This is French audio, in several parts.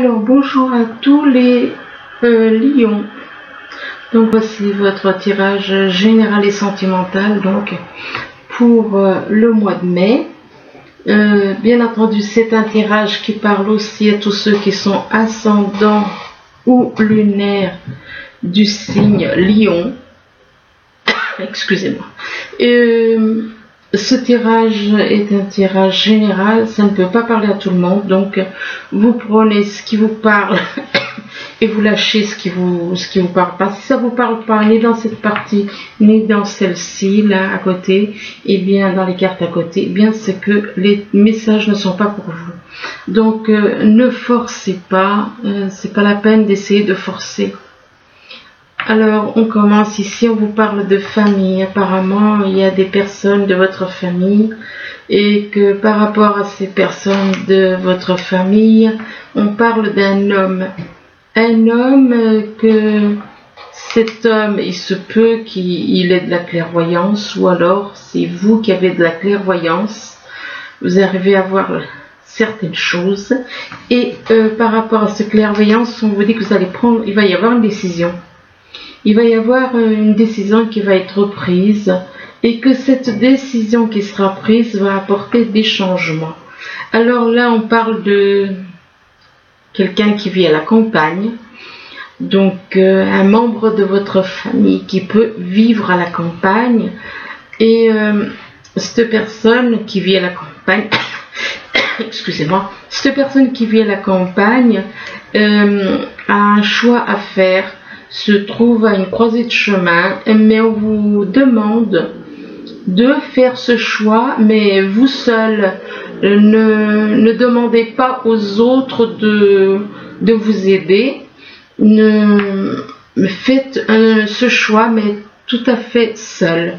Alors bonjour à tous les lions. Donc voici votre tirage général et sentimental donc pour le mois de mai. Bien entendu, c'est un tirage qui parle aussi à tous ceux qui sont ascendants ou lunaires du signe Lion. Excusez-moi. Ce tirage est un tirage général, ça ne peut pas parler à tout le monde, donc vous prenez ce qui vous parle et vous lâchez ce qui vous parle pas. Si ça vous parle pas ni dans cette partie ni dans celle-ci là à côté, et bien dans les cartes à côté, eh bien c'est que les messages ne sont pas pour vous. Donc ne forcez pas, c'est pas la peine d'essayer de forcer. Alors, on commence ici, on vous parle de famille. Apparemment, il y a des personnes de votre famille et que par rapport à ces personnes de votre famille, on parle d'un homme. Un homme que cet homme, il se peut qu'il ait de la clairvoyance ou alors c'est vous qui avez de la clairvoyance. Vous arrivez à voir certaines choses et par rapport à cette clairvoyance, on vous dit que vous allez prendre, il va y avoir une décision. Il va y avoir une décision qui va être prise et que cette décision qui sera prise va apporter des changements. Alors là, on parle de quelqu'un qui vit à la campagne, donc un membre de votre famille qui peut vivre à la campagne et cette personne qui vit à la campagne, excusez-moi, cette personne qui vit à la campagne a un choix à faire, se trouve à une croisée de chemin, mais on vous demande de faire ce choix, mais vous seul, ne demandez pas aux autres de vous aider, faites ce choix, mais tout à fait seul,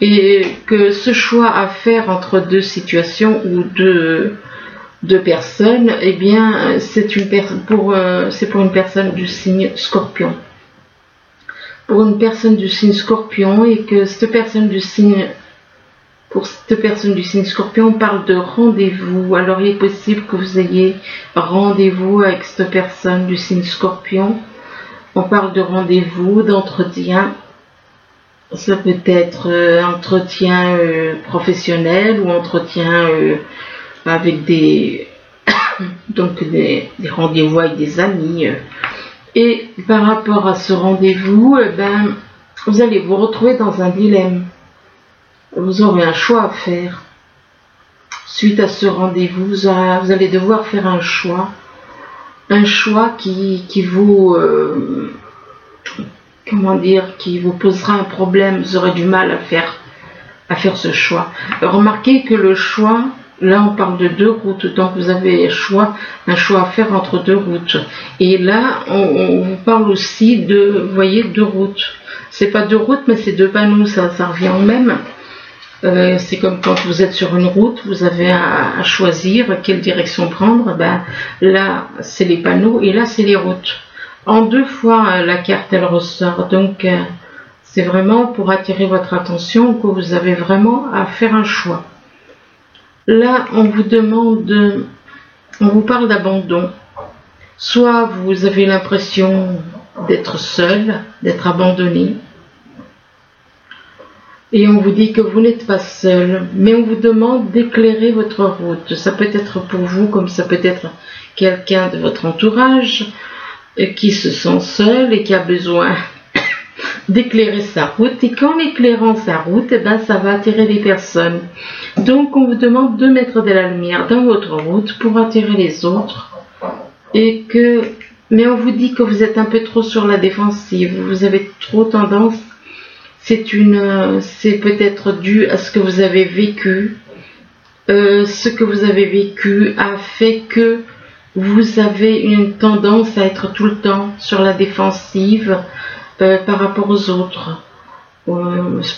et que ce choix à faire entre deux situations ou deux personnes, eh bien c'est pour une personne du signe Scorpion. Pour une personne du signe Scorpion et que cette personne du signe Scorpion, on parle de rendez-vous. Alors il est possible que vous ayez rendez-vous avec cette personne du signe Scorpion. On parle de rendez-vous, d'entretien. Ça peut être entretien professionnel ou entretien avec des rendez-vous avec des amis. Et par rapport à ce rendez-vous, vous allez vous retrouver dans un dilemme. Vous aurez un choix à faire. Suite à ce rendez-vous, vous allez devoir faire un choix. Un choix qui vous... qui vous posera un problème. Vous aurez du mal à faire ce choix. Remarquez que le choix... Là, on parle de deux routes, donc vous avez un choix à faire entre deux routes. Et là, on vous parle aussi de, vous voyez, deux routes. C'est pas deux routes, mais c'est deux panneaux, ça revient au même. C'est comme quand vous êtes sur une route, vous avez à choisir quelle direction prendre. Là, c'est les panneaux et là, c'est les routes. En deux fois, la carte, elle ressort. Donc, c'est vraiment pour attirer votre attention que vous avez vraiment à faire un choix. Là, on vous parle d'abandon. Soit vous avez l'impression d'être seul, d'être abandonné. Et on vous dit que vous n'êtes pas seul, mais on vous demande d'éclairer votre route. Ça peut être pour vous, comme ça peut être quelqu'un de votre entourage qui se sent seul et qui a besoin d'éclairer sa route, et qu'en éclairant sa route, ça va attirer des personnes. Donc on vous demande de mettre de la lumière dans votre route pour attirer les autres, mais on vous dit que vous êtes un peu trop sur la défensive, vous avez trop tendance, c'est peut-être dû à ce que vous avez vécu. Ce que vous avez vécu a fait que vous avez une tendance à être tout le temps sur la défensive par rapport aux autres.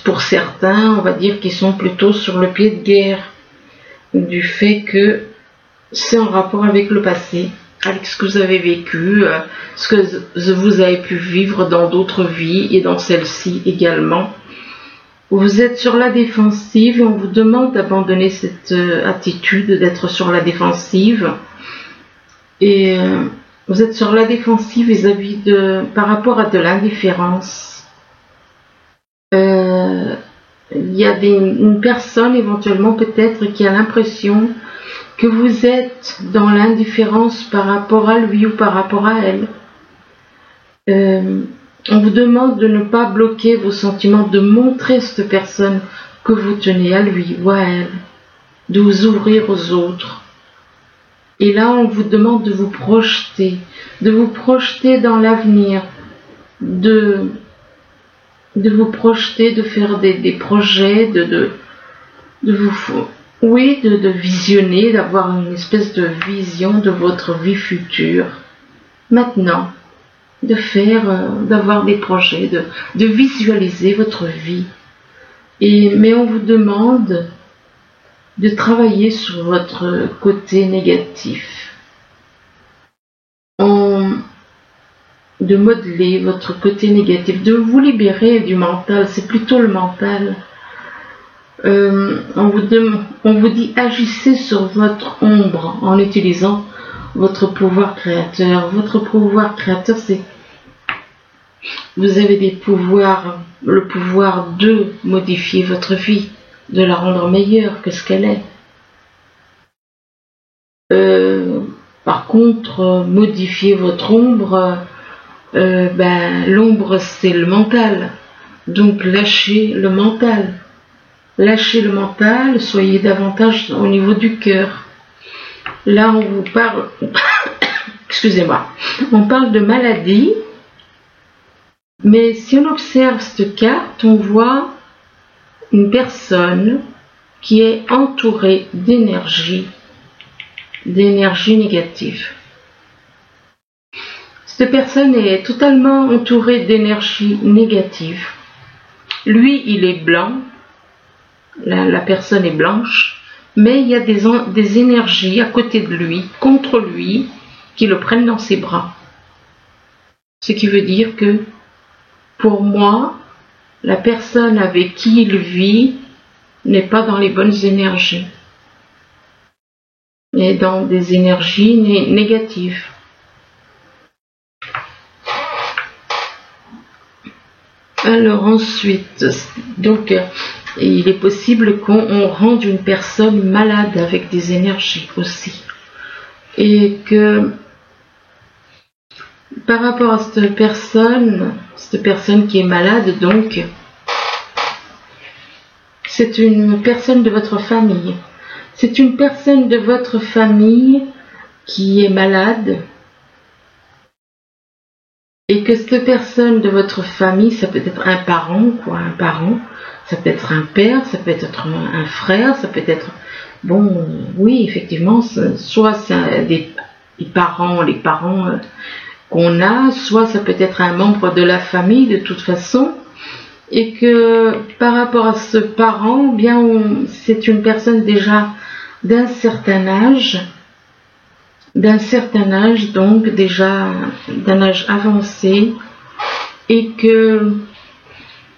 Pour certains, on va dire qu'ils sont plutôt sur le pied de guerre, du fait que c'est en rapport avec le passé, avec ce que vous avez vécu, ce que vous avez pu vivre dans d'autres vies et dans celle-ci également. Vous êtes sur la défensive et on vous demande d'abandonner cette attitude d'être sur la défensive et Vous êtes sur la défensive vis-à-vis par rapport à de l'indifférence. Il y a une personne éventuellement peut-être qui a l'impression que vous êtes dans l'indifférence par rapport à lui ou par rapport à elle. On vous demande de ne pas bloquer vos sentiments, de montrer à cette personne que vous tenez à lui ou à elle, de vous ouvrir aux autres. Et là, on vous demande de vous projeter dans l'avenir, de vous projeter, de faire des projets, de visionner, d'avoir une espèce de vision de votre vie future. Maintenant, d'avoir des projets, de visualiser votre vie. Mais on vous demande de travailler sur votre côté négatif, de modeler votre côté négatif, de vous libérer du mental. C'est plutôt le mental. On vous dit agissez sur votre ombre en utilisant votre pouvoir créateur. Votre pouvoir créateur, c'est vous avez des pouvoirs, le pouvoir de modifier votre vie, de la rendre meilleure que ce qu'elle est. Par contre, modifier votre ombre, l'ombre c'est le mental. Donc lâchez le mental. Lâchez le mental, soyez davantage au niveau du cœur. Là, on vous parle, excusez-moi, on parle de maladie, mais si on observe cette carte, on voit une personne qui est entourée d'énergie négative. Cette personne est totalement entourée d'énergie négative. Lui, il est blanc, la personne est blanche, mais il y a des énergies à côté de lui, contre lui, qui le prennent dans ses bras. Ce qui veut dire que, pour moi, la personne avec qui il vit n'est pas dans les bonnes énergies. Elle est dans des énergies négatives. Alors ensuite, donc, il est possible qu'on rende une personne malade avec des énergies aussi. Et que par rapport à cette personne qui est malade, donc, c'est une personne de votre famille. C'est une personne de votre famille qui est malade. Et que cette personne de votre famille, ça peut être un parent, ça peut être un père, ça peut être un frère, ça peut être, oui, effectivement, soit c'est les parents qu'on a, soit ça peut être un membre de la famille de toute façon, et que par rapport à ce parent, c'est une personne déjà d'un certain âge, donc déjà d'un âge avancé, et que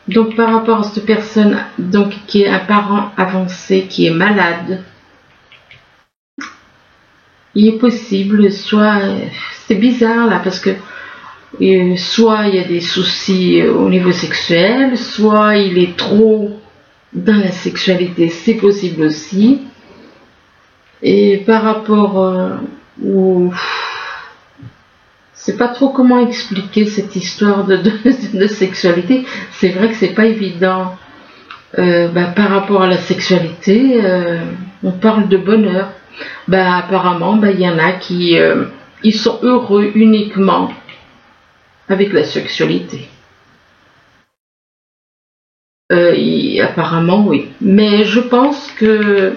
donc par rapport à cette personne donc qui est un parent avancé qui est malade, il est possible, soit c'est bizarre là parce que soit il y a des soucis au niveau sexuel, soit il est trop dans la sexualité, c'est possible aussi. Et par rapport c'est pas trop comment expliquer cette histoire de sexualité. C'est vrai que c'est pas évident. Par rapport à la sexualité, on parle de bonheur. Apparemment, il y en a qui ils sont heureux uniquement avec la sexualité. Apparemment, oui. Mais je pense que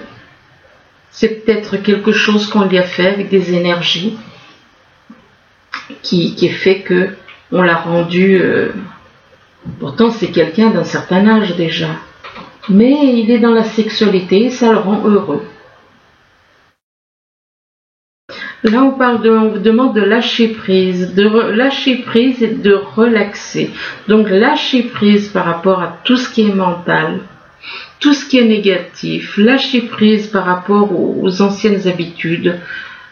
c'est peut-être quelque chose qu'on lui a fait avec des énergies qui fait que on l'a rendu. Pourtant, c'est quelqu'un d'un certain âge déjà. Mais il est dans la sexualité, ça le rend heureux. Là, on vous demande de lâcher prise, et de relaxer. Donc, lâcher prise par rapport à tout ce qui est mental, tout ce qui est négatif, lâcher prise par rapport aux anciennes habitudes,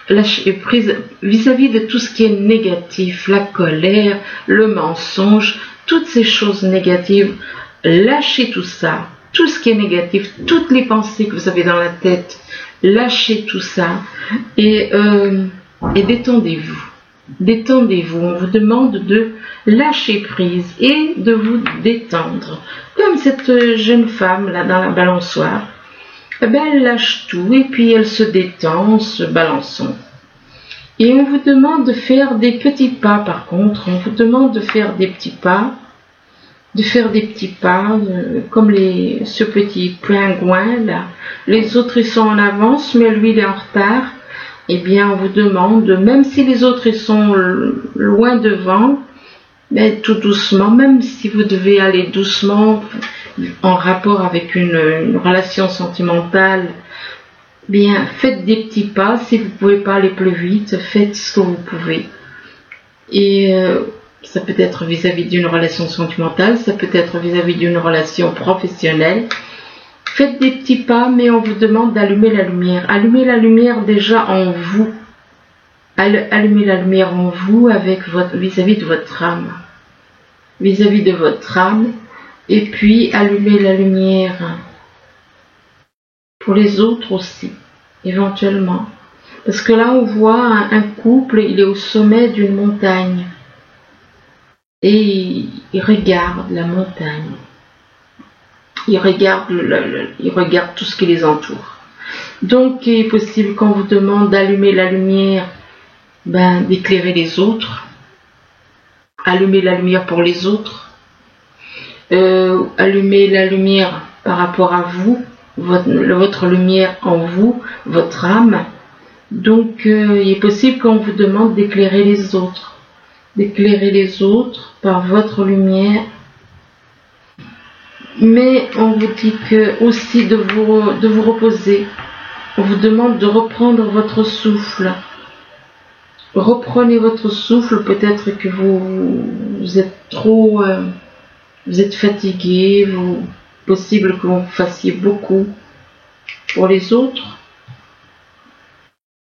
lâcher prise vis-à-vis de tout ce qui est négatif, la colère, le mensonge, toutes ces choses négatives. Lâchez tout ça, tout ce qui est négatif, toutes les pensées que vous avez dans la tête, lâchez tout ça et détendez-vous. Détendez-vous, on vous demande de lâcher prise et de vous détendre. Comme cette jeune femme là dans la balançoire, eh ben, elle lâche tout et puis elle se détend en se balançant. Et on vous demande de faire des petits pas par contre, on vous demande de faire des petits pas, comme ce petit pingouin là. Les autres ils sont en avance mais lui il est en retard. Eh bien on vous demande, même si les autres ils sont loin devant, mais tout doucement, même si vous devez aller doucement en rapport avec une relation sentimentale, bien faites des petits pas. Si vous ne pouvez pas aller plus vite, faites ce que vous pouvez. Et ça peut être vis-à-vis d'une relation sentimentale, ça peut être vis-à-vis d'une relation professionnelle. Faites des petits pas, mais on vous demande d'allumer la lumière. Allumez la lumière déjà en vous. Allumez la lumière en vous avec vis-à-vis de votre âme. Vis-à-vis de votre âme. Et puis allumez la lumière pour les autres aussi, éventuellement. Parce que là on voit un couple, il est au sommet d'une montagne. Et il regarde la montagne. Il regarde tout ce qui les entoure. Donc il est possible qu'on vous demande d'allumer la lumière, d'éclairer les autres, allumer la lumière pour les autres, allumer la lumière par rapport à vous, votre lumière en vous, votre âme. Donc il est possible qu'on vous demande d'éclairer les autres par votre lumière. Mais on vous dit que aussi de vous reposer. On vous demande de reprendre votre souffle. Reprenez votre souffle. Peut-être que vous êtes trop, vous êtes fatigué. Possible que vous fassiez beaucoup pour les autres.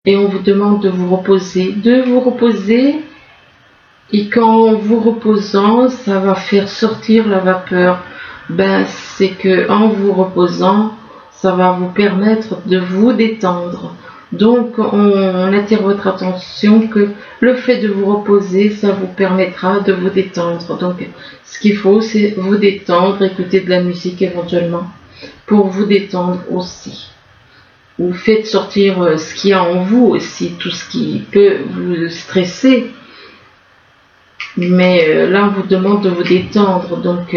Et on vous demande de vous reposer. Et qu'en vous reposant, ça va faire sortir la vapeur. C'est que en vous reposant, ça va vous permettre de vous détendre. Donc on attire votre attention que le fait de vous reposer, ça vous permettra de vous détendre. Donc ce qu'il faut, c'est vous détendre, écouter de la musique éventuellement pour vous détendre aussi. Vous faites sortir ce qu'il y a en vous aussi, tout ce qui peut vous stresser. Mais là on vous demande de vous détendre. Donc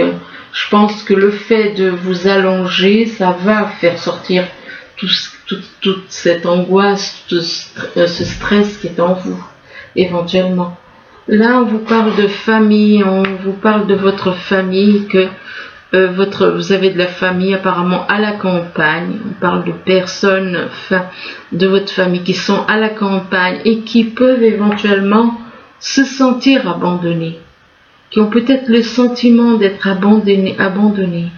je pense que le fait de vous allonger, ça va faire sortir toute cette angoisse, tout ce stress qui est en vous, éventuellement. Là, on vous parle de famille, on vous parle de votre famille, que vous avez de la famille apparemment à la campagne. On parle de personnes de votre famille qui sont à la campagne et qui peuvent éventuellement se sentir abandonnés, qui ont peut-être le sentiment d'être abandonnés.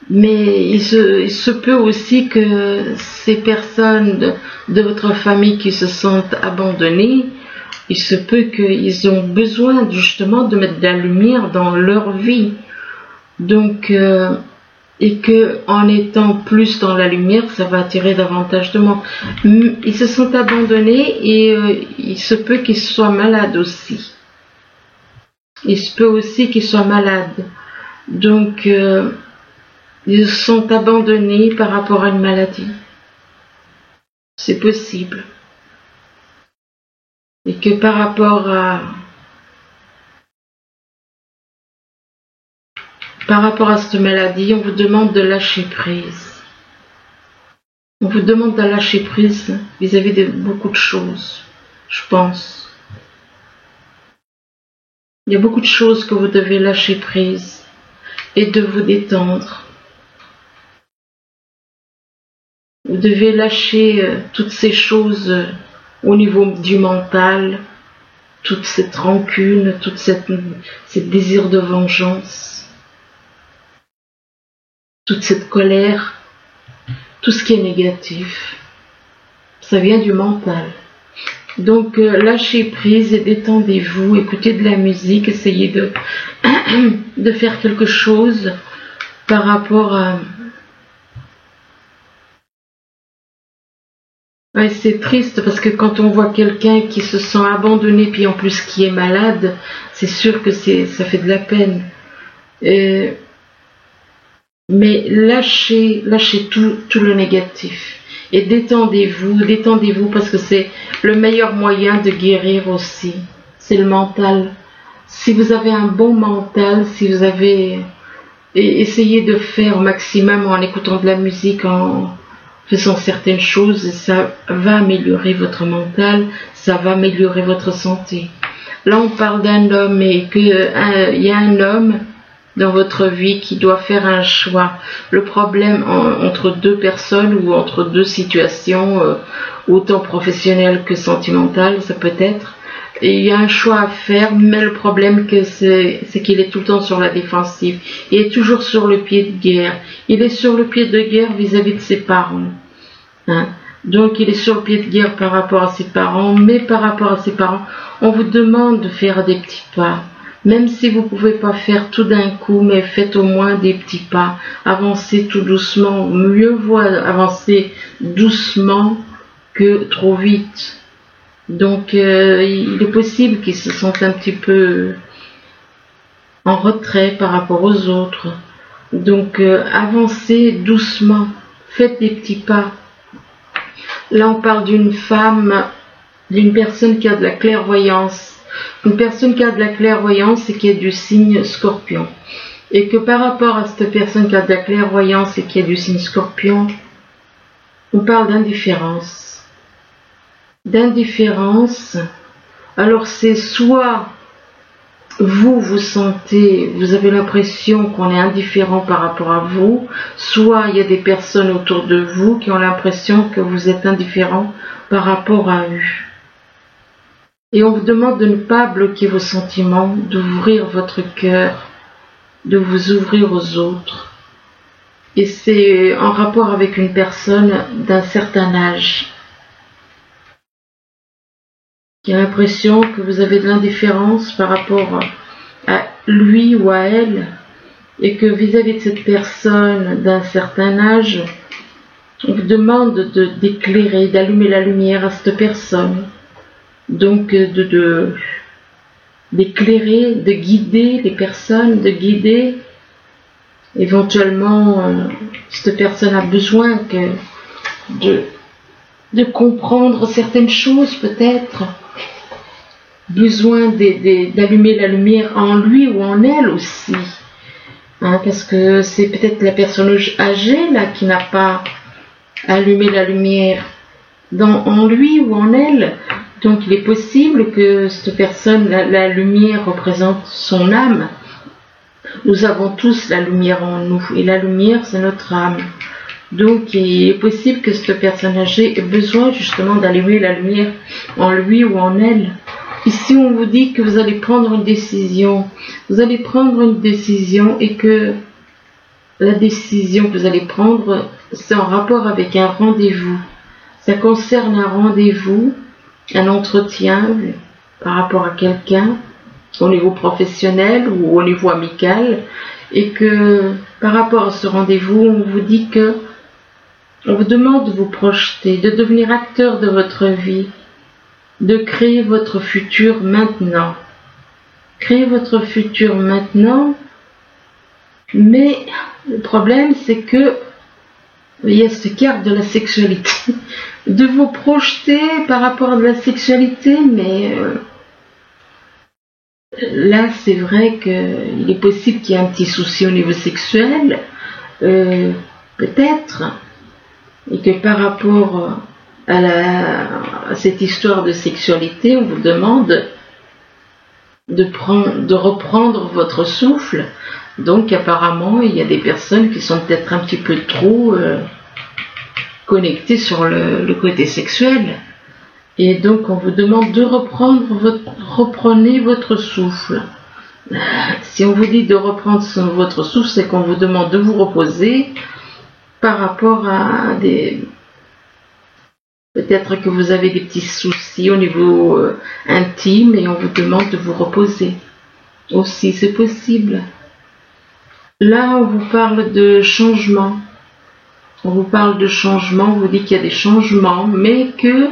Mais il se peut aussi que ces personnes de votre famille qui se sentent abandonnées, il se peut qu'ils ont besoin justement de mettre de la lumière dans leur vie. Donc, et que en étant plus dans la lumière, ça va attirer davantage de monde. Ils se sentent abandonnés et il se peut qu'ils soient malades aussi. Il se peut aussi qu'ils soient malades. Donc, ils sont abandonnés par rapport à une maladie. C'est possible. Et que par rapport à cette maladie, on vous demande de lâcher prise. On vous demande de lâcher prise vis-à-vis de beaucoup de choses, je pense. Il y a beaucoup de choses que vous devez lâcher prise et de vous détendre. Vous devez lâcher toutes ces choses au niveau du mental, toute cette rancune, toute cette désir de vengeance, toute cette colère, tout ce qui est négatif. Ça vient du mental. Donc lâchez prise et détendez-vous, écoutez de la musique, essayez de faire quelque chose par rapport à... Ouais, c'est triste parce que quand on voit quelqu'un qui se sent abandonné, puis en plus qui est malade, c'est sûr que ça fait de la peine. Mais lâchez tout le négatif. Et détendez-vous parce que c'est le meilleur moyen de guérir aussi. C'est le mental. Si vous avez un bon mental, si vous avez... essayez de faire au maximum en écoutant de la musique, en faisant certaines choses, ça va améliorer votre mental, ça va améliorer votre santé. Là, on parle d'un homme et qu'il y a un homme dans votre vie qui doit faire un choix. Le problème entre deux personnes ou entre deux situations, autant professionnelles que sentimentales, ça peut être. Et il y a un choix à faire, mais le problème c'est qu'il est tout le temps sur la défensive. Il est toujours sur le pied de guerre. Il est sur le pied de guerre vis-à-vis de ses parents. Hein? Donc il est sur le pied de guerre par rapport à ses parents, mais par rapport à ses parents, on vous demande de faire des petits pas. Même si vous ne pouvez pas faire tout d'un coup, mais faites au moins des petits pas. Avancez tout doucement. Mieux vaut avancer doucement que trop vite. Donc il est possible qu'ils se sentent un petit peu en retrait par rapport aux autres. Donc avancez doucement. Faites des petits pas. Là on parle d'une femme, d'une personne qui a de la clairvoyance. Une personne qui a de la clairvoyance et qui est du signe Scorpion. Et que par rapport à cette personne qui a de la clairvoyance et qui est du signe Scorpion, on parle d'indifférence. D'indifférence, alors c'est soit vous sentez, vous avez l'impression qu'on est indifférent par rapport à vous, soit il y a des personnes autour de vous qui ont l'impression que vous êtes indifférent par rapport à eux. Et on vous demande de ne pas bloquer vos sentiments, d'ouvrir votre cœur, de vous ouvrir aux autres. Et c'est en rapport avec une personne d'un certain âge qui a l'impression que vous avez de l'indifférence par rapport à lui ou à elle, et que vis-à-vis de cette personne d'un certain âge, on vous demande d'éclairer, d'allumer la lumière à cette personne. Donc d'éclairer, de guider les personnes, de guider. Éventuellement, cette personne a besoin de comprendre certaines choses peut-être. Besoin d'allumer la lumière en lui ou en elle aussi. Hein, parce que c'est peut-être la personne âgée là qui n'a pas allumé la lumière en lui ou en elle. Donc il est possible que cette personne, la lumière représente son âme. Nous avons tous la lumière en nous et la lumière c'est notre âme. Donc il est possible que cette personne âgée ait besoin justement d'allumer la lumière en lui ou en elle. Ici on vous dit que vous allez prendre une décision. Vous allez prendre une décision et que la décision que vous allez prendre c'est en rapport avec un rendez-vous. Ça concerne un rendez-vous, un entretien par rapport à quelqu'un au niveau professionnel ou au niveau amical, et que par rapport à ce rendez-vous, on vous dit que on vous demande de vous projeter, de devenir acteur de votre vie, de créer votre futur maintenant. Créer votre futur maintenant, mais le problème c'est que il y a cette carte de la sexualité. De vous projeter par rapport à de la sexualité, mais là c'est vrai qu'il est possible qu'il y ait un petit souci au niveau sexuel, peut-être, et que par rapport à cette histoire de sexualité, on vous demande de reprendre votre souffle. Donc apparemment il y a des personnes qui sont peut-être un petit peu trop connectées sur le côté sexuel, et donc on vous demande de reprenez votre souffle. Si on vous dit de reprendre votre souffle, c'est qu'on vous demande de vous reposer par rapport à Peut-être que vous avez des petits soucis au niveau intime et on vous demande de vous reposer. Aussi, c'est possible. Là, on vous parle de changement. On vous parle de changement, on vous dit qu'il y a des changements, mais que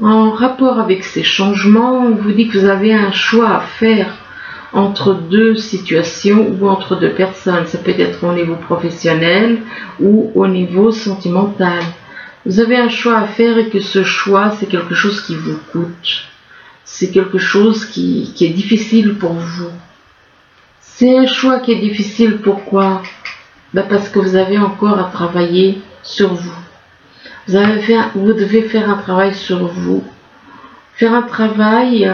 en rapport avec ces changements, on vous dit que vous avez un choix à faire entre deux situations ou entre deux personnes. Ça peut être au niveau professionnel ou au niveau sentimental. Vous avez un choix à faire et que ce choix, c'est quelque chose qui vous coûte. C'est quelque chose qui est difficile pour vous. C'est un choix qui est difficile, pourquoi? Parce que vous avez encore à travailler sur vous. Vous devez faire un travail sur vous. Faire un travail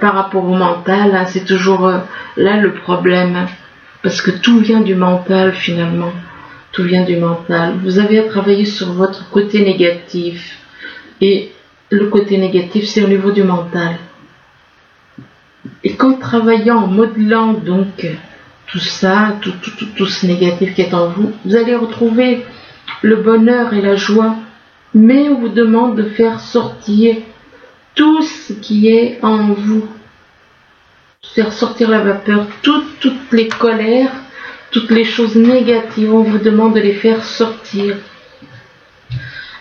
par rapport au mental, hein, c'est toujours là le problème. Parce que tout vient du mental finalement. Tout vient du mental. Vous avez à travailler sur votre côté négatif. Et le côté négatif, c'est au niveau du mental. Et qu'en travaillant, en modelant donc tout ça, tout ce négatif qui est en vous, vous allez retrouver le bonheur et la joie. Mais on vous demande de faire sortir tout ce qui est en vous. Faire sortir la vapeur, toutes les colères, toutes les choses négatives, on vous demande de les faire sortir.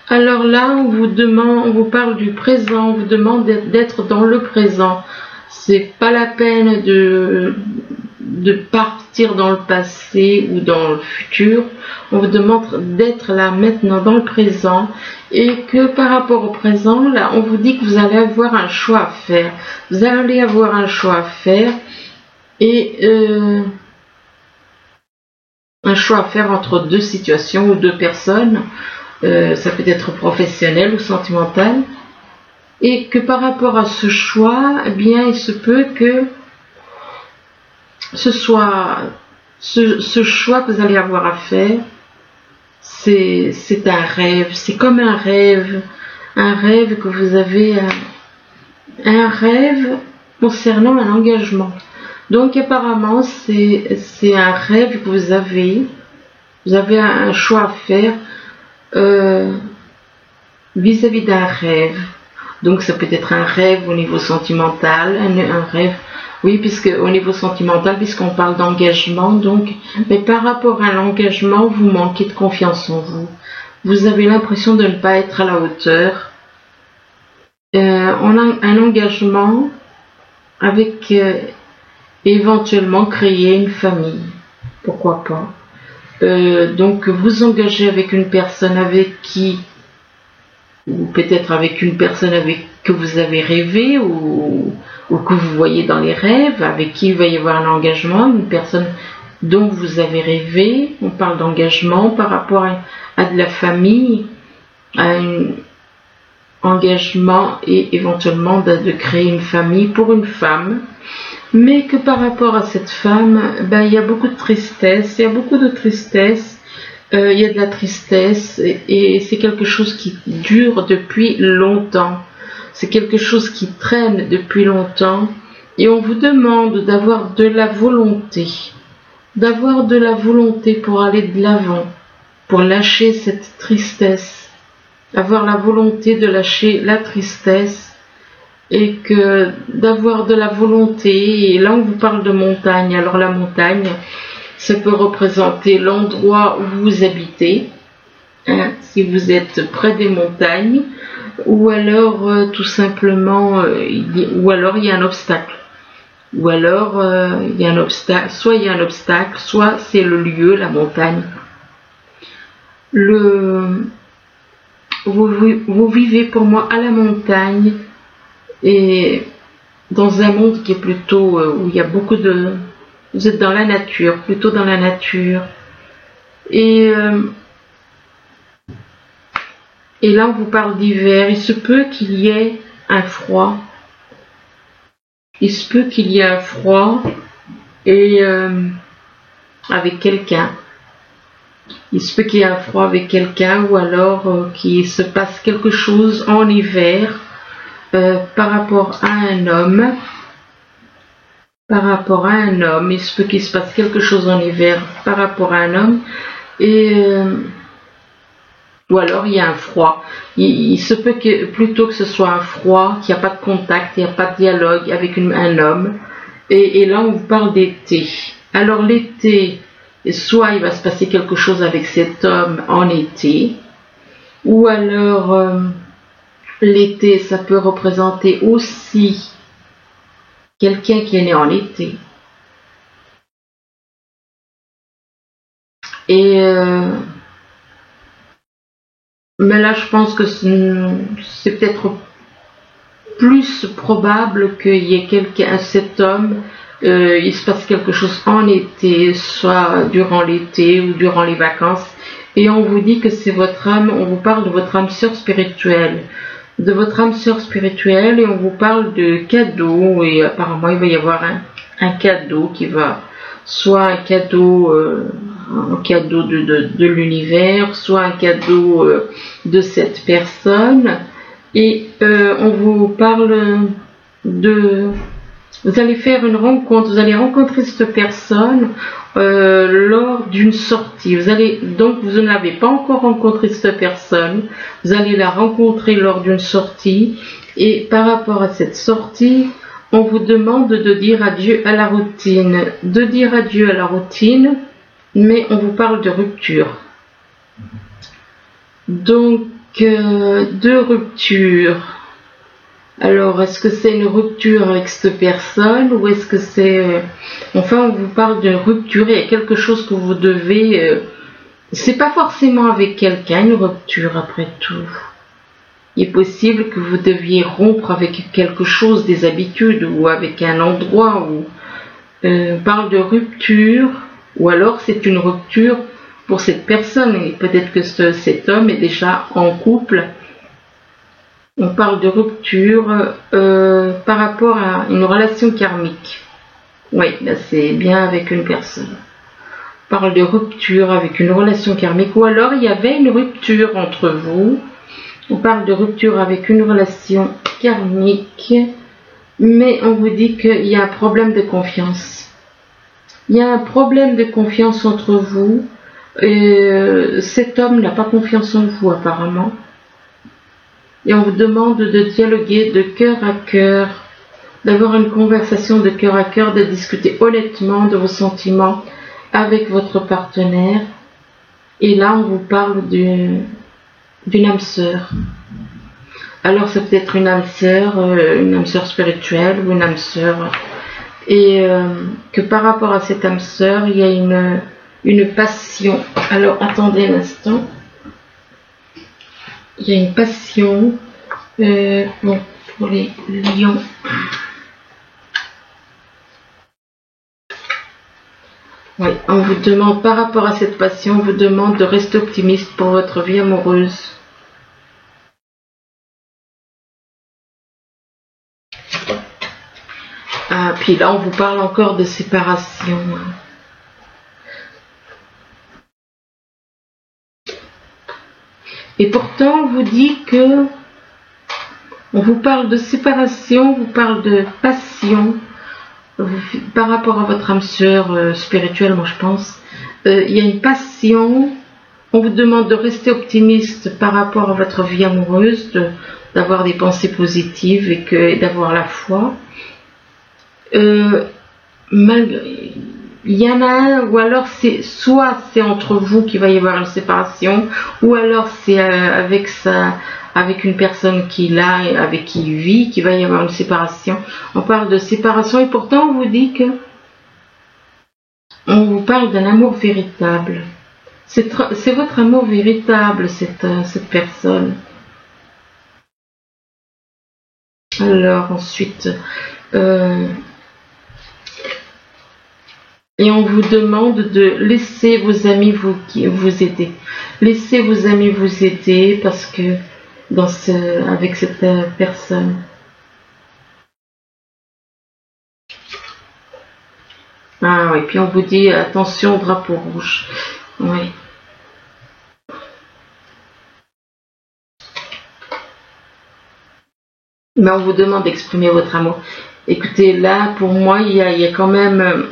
Alors là, on vous parle du présent, on vous demande d'être dans le présent. C'est pas la peine de partir dans le passé ou dans le futur. On vous demande d'être là maintenant dans le présent et que par rapport au présent, là, on vous dit que vous allez avoir un choix à faire. Vous allez avoir un choix à faire et un choix à faire entre deux situations ou deux personnes. Ça peut être professionnel ou sentimental. Et que par rapport à ce choix, eh bien, il se peut que ce soit ce choix que vous allez avoir à faire, c'est un rêve, c'est comme un rêve que vous avez, un rêve concernant un engagement. Donc apparemment c'est un rêve que vous avez un choix à faire vis-à-vis d'un rêve. Donc ça peut être un rêve au niveau sentimental, un rêve, oui, puisque au niveau sentimental, puisqu'on parle d'engagement, donc, mais par rapport à l'engagement, vous manquez de confiance en vous. Vous avez l'impression de ne pas être à la hauteur. On a un engagement avec éventuellement créer une famille. Pourquoi pas. Donc vous engagez avec une personne avec qui, ou peut-être avec une personne avec que vous avez rêvé ou que vous voyez dans les rêves, avec qui il va y avoir un engagement, une personne dont vous avez rêvé. On parle d'engagement par rapport à de la famille, à un engagement et éventuellement de créer une famille pour une femme. Mais que par rapport à cette femme, il y a beaucoup de tristesse, il y a de la tristesse et c'est quelque chose qui dure depuis longtemps. C'est quelque chose qui traîne depuis longtemps et on vous demande d'avoir de la volonté. D'avoir de la volonté pour aller de l'avant, pour lâcher cette tristesse. Avoir la volonté de lâcher la tristesse et que d'avoir de la volonté. Et là on vous parle de montagne. Alors la montagne, ça peut représenter l'endroit où vous habitez, hein, si vous êtes près des montagnes, ou alors tout simplement, ou alors il y a un obstacle. Ou alors il y a un obstacle, soit il y a un obstacle, soit c'est le lieu, la montagne. Vous vivez pour moi à la montagne et dans un monde qui est plutôt où il y a beaucoup de... Vous êtes dans la nature, plutôt dans la nature. Et là, on vous parle d'hiver. Il se peut qu'il y ait un froid. Il se peut qu'il y ait un froid et avec quelqu'un. Il se peut qu'il y ait un froid avec quelqu'un ou alors qu'il se passe quelque chose en hiver par rapport à un homme. Par rapport à un homme, il se peut qu'il se passe quelque chose en hiver par rapport à un homme et Ou alors il y a un froid. Il se peut que plutôt que ce soit un froid, qu'il n'y a pas de contact, il n'y a pas de dialogue avec un homme. Et là on vous parle d'été. Alors l'été, soit il va se passer quelque chose avec cet homme en été, ou alors l'été ça peut représenter aussi quelqu'un qui est né en été. Et mais là je pense que c'est peut-être plus probable qu'il y ait cet homme, il se passe quelque chose en été, soit durant l'été ou durant les vacances, et on vous dit que c'est votre âme, on vous parle de votre âme sœur spirituelle, et on vous parle de cadeaux, et apparemment il va y avoir un cadeau qui va, soit un cadeau de l'univers, soit un cadeau de cette personne. Et on vous parle de... Vous allez faire une rencontre, vous allez rencontrer cette personne lors d'une sortie. Donc vous n'avez pas encore rencontré cette personne, vous allez la rencontrer lors d'une sortie. Et par rapport à cette sortie, on vous demande de dire adieu à la routine. Mais on vous parle de rupture. Donc, de rupture. Alors, est-ce que c'est une rupture avec cette personne ou est-ce que c'est... Enfin, on vous parle de rupture, il y a quelque chose que vous devez... c'est pas forcément avec quelqu'un, une rupture après tout. Il est possible que vous deviez rompre avec quelque chose, des habitudes ou avec un endroit où on parle de rupture, ou alors c'est une rupture pour cette personne, et peut-être que cet homme est déjà en couple. On parle de rupture par rapport à une relation karmique. Oui, là c'est bien avec une personne. On parle de rupture avec une relation karmique, ou alors il y avait une rupture entre vous. On parle de rupture avec une relation karmique, mais on vous dit qu'il y a un problème de confiance. Il y a un problème de confiance entre vous. Cet homme n'a pas confiance en vous apparemment. Et on vous demande de dialoguer de cœur à cœur, d'avoir une conversation de cœur à cœur, de discuter honnêtement de vos sentiments avec votre partenaire. Et là, on vous parle d'une âme sœur. Alors, c'est peut-être une âme sœur spirituelle ou une âme sœur. Et que par rapport à cette âme sœur, il y a une passion. Alors, attendez un instant. Il y a une passion pour les lions. Oui, on vous demande, par rapport à cette passion, on vous demande de rester optimiste pour votre vie amoureuse. Ah, puis là, on vous parle encore de séparation. Et pourtant, on vous dit que on vous parle de séparation, on vous parle de passion par rapport à votre âme sœur spirituelle, moi je pense. Il y a une passion. On vous demande de rester optimiste par rapport à votre vie amoureuse, d'avoir des pensées positives et d'avoir la foi. Il y en a un, ou alors soit c'est entre vous qu'il va y avoir une séparation, ou alors c'est avec une personne avec qui il vit, qu'il va y avoir une séparation. On parle de séparation et pourtant on vous dit que on vous parle d'un amour véritable. C'est votre amour véritable, cette personne. Alors ensuite, et on vous demande de laisser vos amis vous aider. Laissez vos amis vous aider parce que avec cette personne. Ah oui, puis on vous dit attention au drapeau rouge. Oui. Mais on vous demande d'exprimer votre amour. Écoutez, là, pour moi, il y a quand même...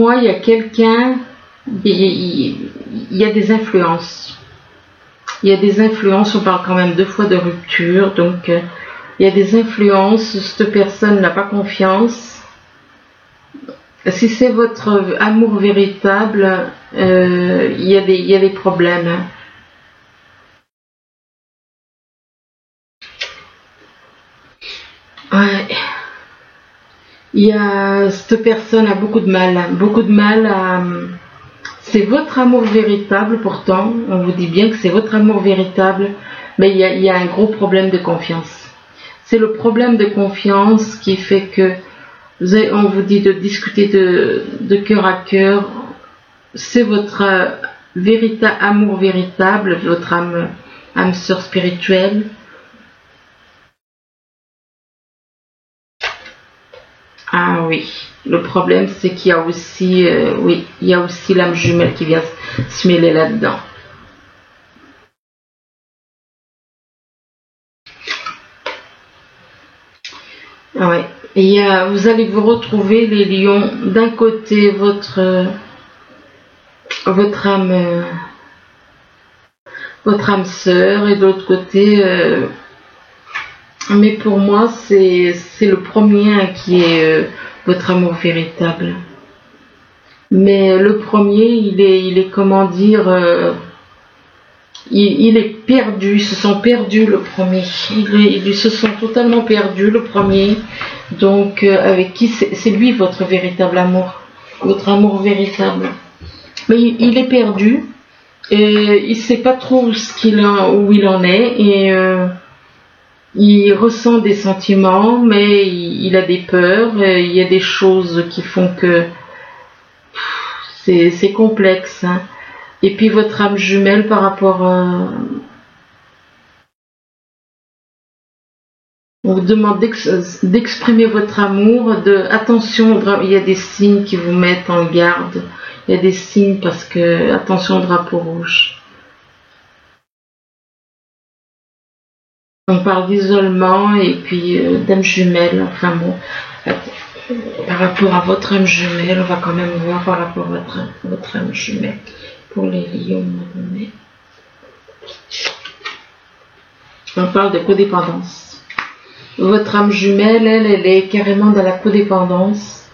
moi, il y a quelqu'un, il y a des influences. Il y a des influences, on parle quand même 2 fois de rupture, donc il y a des influences, cette personne n'a pas confiance. Si c'est votre amour véritable, il y a des problèmes. Ouais. Cette personne a beaucoup de mal à... C'est votre amour véritable pourtant, on vous dit bien que c'est votre amour véritable, mais il y a un gros problème de confiance. C'est le problème de confiance qui fait que on vous dit de discuter de cœur à cœur. C'est votre amour véritable, votre âme sœur spirituelle. Ah oui, le problème c'est qu'il y a aussi, oui, il y a aussi l'âme jumelle qui vient se mêler là-dedans. Ah ouais. Et vous allez vous retrouver les lions, d'un côté votre âme sœur et de l'autre côté mais pour moi c'est le premier qui est votre amour véritable. Mais le premier il est comment dire il est perdu, ils se sont perdus le premier. Ils se sont totalement perdus le premier. Donc avec qui c'est lui votre véritable amour, votre amour véritable. Mais il est perdu et il sait pas trop où il en est et il ressent des sentiments, mais il a des peurs. Il y a des choses qui font que c'est complexe. Hein. Et puis votre âme jumelle par rapport à... On vous demande d'exprimer votre amour, attention, il y a des signes qui vous mettent en garde, il y a des signes parce que, attention au drapeau rouge. On parle d'isolement et puis d'âme jumelle, enfin bon, par rapport à votre âme jumelle, on va quand même voir par rapport à votre âme jumelle. Pour les lions, on parle de codépendance. Votre âme jumelle, elle est carrément dans la codépendance.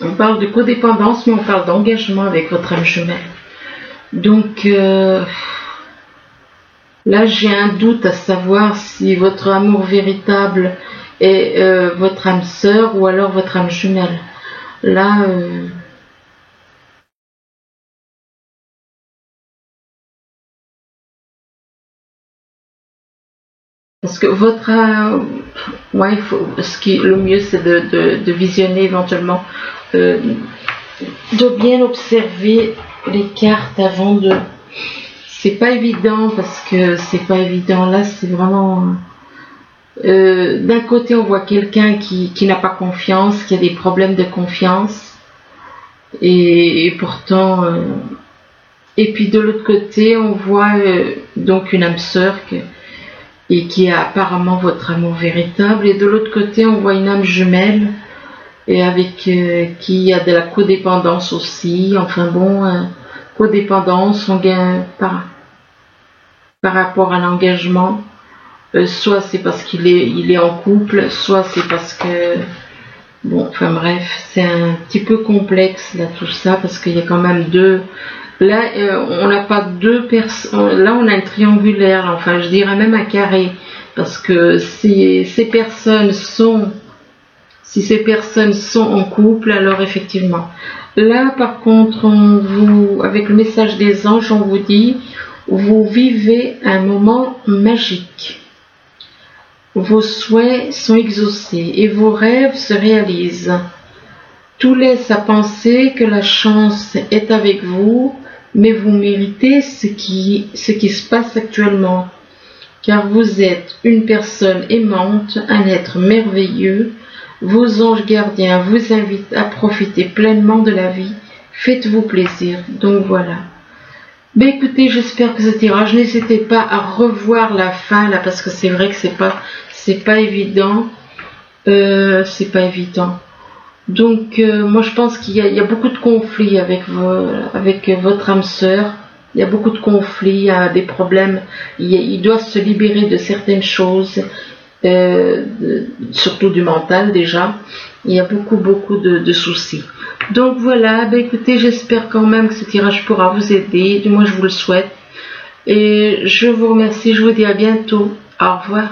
On parle de codépendance, mais on parle d'engagement avec votre âme jumelle. Donc, là, j'ai un doute à savoir si votre amour véritable est votre âme sœur ou alors votre âme jumelle. Là, parce que votre... ouais, le mieux, c'est de visionner éventuellement, de bien observer les cartes avant de... C'est pas évident parce que c'est pas évident. Là, c'est vraiment... d'un côté, on voit quelqu'un qui n'a pas confiance, qui a des problèmes de confiance. Et pourtant... et puis de l'autre côté, on voit donc une âme sœur et qui est apparemment votre amour véritable. Et de l'autre côté, on voit une âme jumelle et avec qui a de la codépendance aussi. Enfin bon... codépendance, on gagne par rapport à l'engagement, soit c'est parce qu'il est en couple, soit c'est parce que, bon, enfin bref, c'est un petit peu complexe là tout ça, parce qu'il y a quand même deux, là on n'a pas deux personnes, là on a un triangulaire, enfin je dirais même un carré, parce que si ces personnes sont en couple, alors effectivement. Là, par contre, avec le message des anges, on vous dit, vous vivez un moment magique. Vos souhaits sont exaucés et vos rêves se réalisent. Tout laisse à penser que la chance est avec vous, mais vous méritez ce qui se passe actuellement. Car vous êtes une personne aimante, un être merveilleux. Vos anges gardiens vous invitent à profiter pleinement de la vie. Faites-vous plaisir. Donc voilà. Ben écoutez, j'espère que ce tirage, n'hésitez pas à revoir la fin là, parce que c'est vrai que c'est pas évident. C'est pas évident. Donc moi je pense qu'il y a beaucoup de conflits avec votre âme sœur. Il y a beaucoup de conflits, il y a des problèmes. Il doit se libérer de certaines choses, surtout du mental déjà. Il y a beaucoup de soucis. Donc voilà, ben écoutez, j'espère quand même que ce tirage pourra vous aider. Du moins je vous le souhaite. Et je vous remercie, je vous dis à bientôt. Au revoir.